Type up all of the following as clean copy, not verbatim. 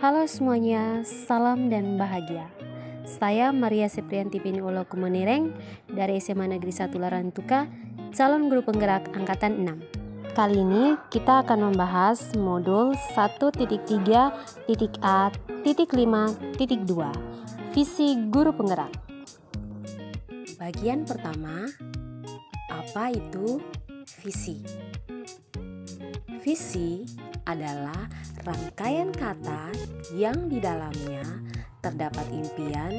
Halo semuanya, salam dan bahagia. Saya Maria Seprianti Piniolo Kumenireng dari SMA Negeri 1 Larantuka, calon guru penggerak angkatan 6. Kali ini kita akan membahas modul 1.3.A.5.2, visi guru penggerak. Bagian pertama, apa itu visi? Visi adalah rangkaian kata yang di dalamnya terdapat impian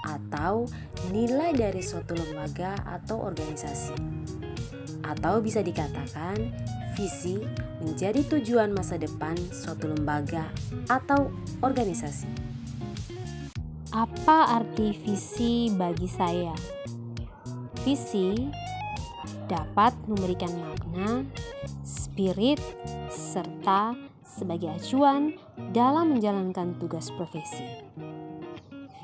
atau nilai dari suatu lembaga atau organisasi. Atau bisa dikatakan visi menjadi tujuan masa depan suatu lembaga atau organisasi. Apa arti visi bagi saya? Visi dapat memberikan makna, spirit, serta sebagai acuan dalam menjalankan tugas profesi.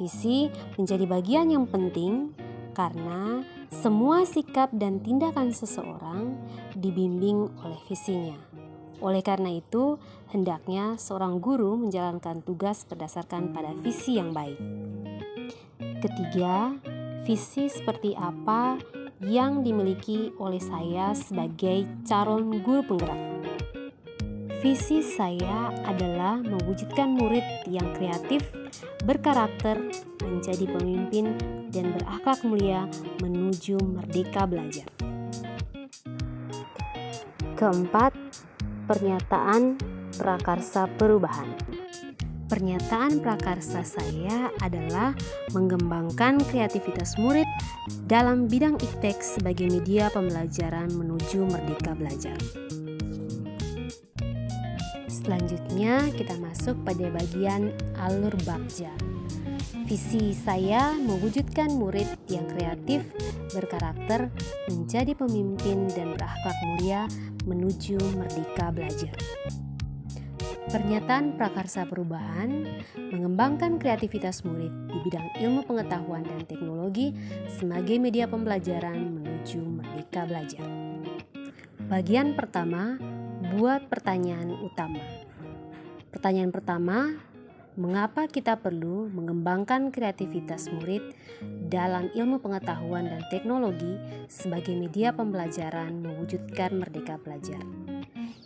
Visi menjadi bagian yang penting karena semua sikap dan tindakan seseorang dibimbing oleh visinya. Oleh karena itu, hendaknya seorang guru menjalankan tugas berdasarkan pada visi yang baik. Ketiga, visi seperti apa yang dimiliki oleh saya sebagai calon guru penggerak? Visi saya adalah mewujudkan murid yang kreatif, berkarakter, menjadi pemimpin, dan berakhlak mulia menuju merdeka belajar. Keempat, pernyataan prakarsa perubahan. Pernyataan prakarsa saya adalah mengembangkan kreativitas murid dalam bidang iptek sebagai media pembelajaran menuju merdeka belajar. Selanjutnya kita masuk pada bagian alur bagja. Visi saya mewujudkan murid yang kreatif, berkarakter, menjadi pemimpin dan berakhlak mulia menuju merdeka belajar. Pernyataan prakarsa perubahan mengembangkan kreativitas murid di bidang ilmu pengetahuan dan teknologi sebagai media pembelajaran menuju merdeka belajar. Bagian pertama, buat pertanyaan utama. Pertanyaan pertama, mengapa kita perlu mengembangkan kreativitas murid dalam ilmu pengetahuan dan teknologi sebagai media pembelajaran mewujudkan merdeka belajar?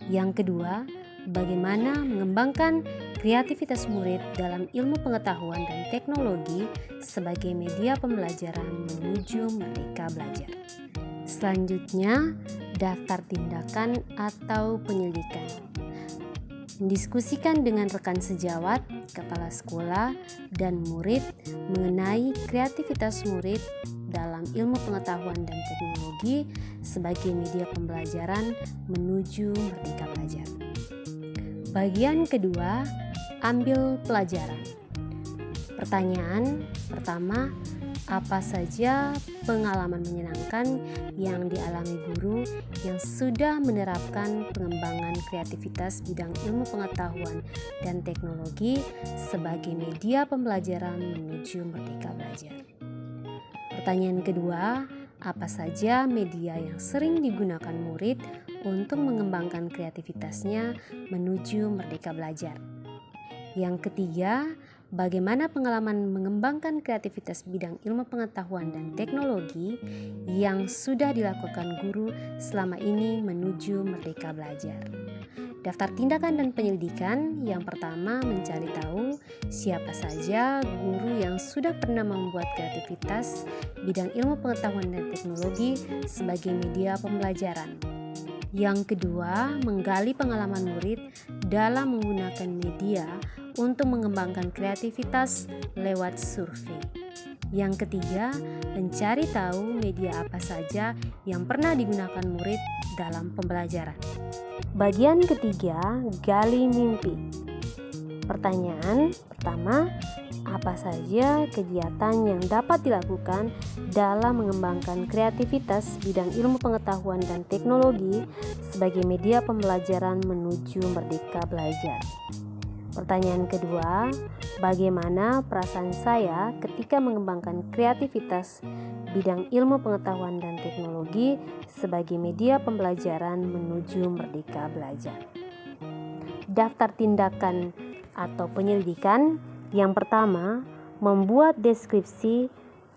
Yang kedua, bagaimana mengembangkan kreativitas murid dalam ilmu pengetahuan dan teknologi sebagai media pembelajaran menuju merdeka belajar? Selanjutnya, daftar tindakan atau penyelidikan. Mendiskusikan dengan rekan sejawat, kepala sekolah, dan murid mengenai kreativitas murid dalam ilmu pengetahuan dan teknologi sebagai media pembelajaran menuju merdeka belajar. Bagian kedua, ambil pelajaran. Pertanyaan pertama, apa saja pengalaman menyenangkan yang dialami guru yang sudah menerapkan pengembangan kreativitas bidang ilmu pengetahuan dan teknologi sebagai media pembelajaran menuju merdeka belajar? Pertanyaan kedua, apa saja media yang sering digunakan murid untuk mengembangkan kreativitasnya menuju merdeka belajar? Yang ketiga, bagaimana pengalaman mengembangkan kreativitas bidang ilmu pengetahuan dan teknologi yang sudah dilakukan guru selama ini menuju merdeka belajar? Daftar tindakan dan penyelidikan. Yang pertama, mencari tahu siapa saja guru yang sudah pernah membuat kreativitas bidang ilmu pengetahuan dan teknologi sebagai media pembelajaran. Yang kedua, menggali pengalaman murid dalam menggunakan media untuk mengembangkan kreativitas lewat survei. Yang ketiga, mencari tahu media apa saja yang pernah digunakan murid dalam pembelajaran. Bagian ketiga, gali mimpi. Pertanyaan pertama, apa saja kegiatan yang dapat dilakukan dalam mengembangkan kreativitas bidang ilmu pengetahuan dan teknologi sebagai media pembelajaran menuju merdeka belajar? Pertanyaan kedua, bagaimana perasaan saya ketika mengembangkan kreativitas bidang ilmu pengetahuan dan teknologi sebagai media pembelajaran menuju merdeka belajar? Daftar tindakan atau penyelidikan. Yang pertama, membuat deskripsi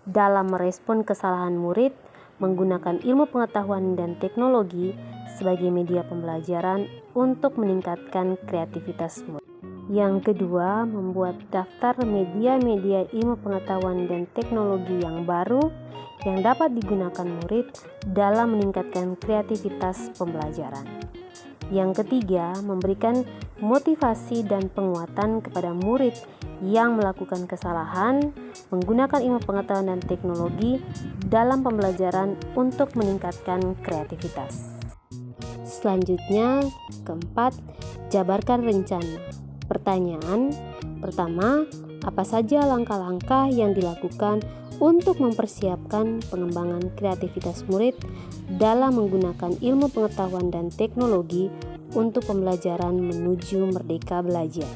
dalam merespon kesalahan murid menggunakan ilmu pengetahuan dan teknologi sebagai media pembelajaran untuk meningkatkan kreativitas murid. Yang kedua, membuat daftar media-media ilmu pengetahuan dan teknologi yang baru yang dapat digunakan murid dalam meningkatkan kreativitas pembelajaran. Yang ketiga, memberikan motivasi dan penguatan kepada murid yang melakukan kesalahan menggunakan ilmu pengetahuan dan teknologi dalam pembelajaran untuk meningkatkan kreativitas. Selanjutnya, keempat, jabarkan rencana. Pertanyaan pertama, apa saja langkah-langkah yang dilakukan untuk mempersiapkan pengembangan kreativitas murid dalam menggunakan ilmu pengetahuan dan teknologi untuk pembelajaran menuju merdeka belajar?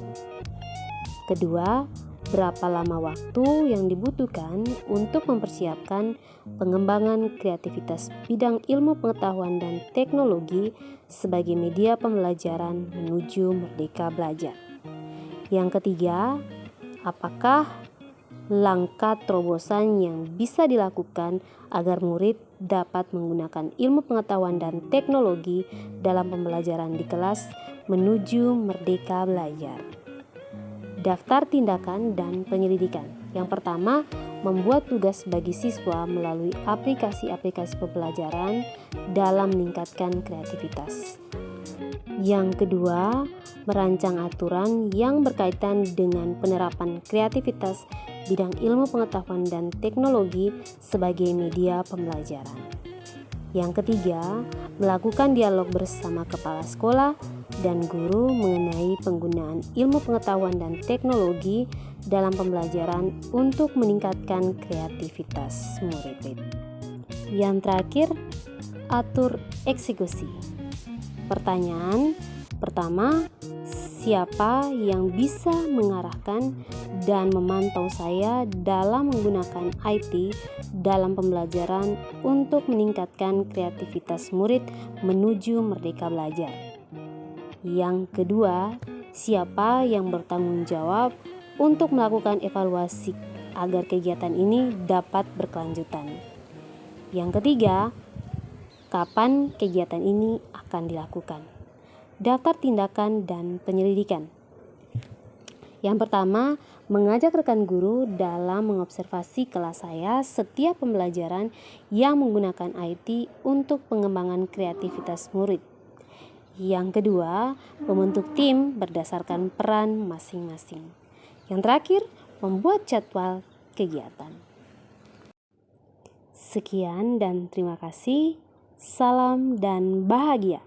Kedua, berapa lama waktu yang dibutuhkan untuk mempersiapkan pengembangan kreativitas bidang ilmu pengetahuan dan teknologi sebagai media pembelajaran menuju merdeka belajar? Yang ketiga, apakah langkah terobosan yang bisa dilakukan agar murid dapat menggunakan ilmu pengetahuan dan teknologi dalam pembelajaran di kelas menuju merdeka belajar? Daftar tindakan dan penyelidikan. Yang pertama, membuat tugas bagi siswa melalui aplikasi-aplikasi pembelajaran dalam meningkatkan kreativitas. Yang kedua, merancang aturan yang berkaitan dengan penerapan kreativitas bidang ilmu pengetahuan dan teknologi sebagai media pembelajaran. Yang ketiga, melakukan dialog bersama kepala sekolah dan guru mengenai penggunaan ilmu pengetahuan dan teknologi dalam pembelajaran untuk meningkatkan kreativitas murid. Yang terakhir, atur eksekusi. Pertanyaan pertama, siapa yang bisa mengarahkan dan memantau saya dalam menggunakan IT dalam pembelajaran untuk meningkatkan kreativitas murid menuju merdeka belajar? Yang kedua, siapa yang bertanggung jawab untuk melakukan evaluasi agar kegiatan ini dapat berkelanjutan? Yang ketiga, kapan kegiatan ini akan dilakukan? Daftar tindakan dan penyelidikan. Yang pertama, mengajak rekan guru dalam mengobservasi kelas saya setiap pembelajaran yang menggunakan IT untuk pengembangan kreativitas murid. Yang kedua, membentuk tim berdasarkan peran masing-masing. Yang terakhir, membuat jadwal kegiatan. Sekian dan terima kasih. Salam dan bahagia.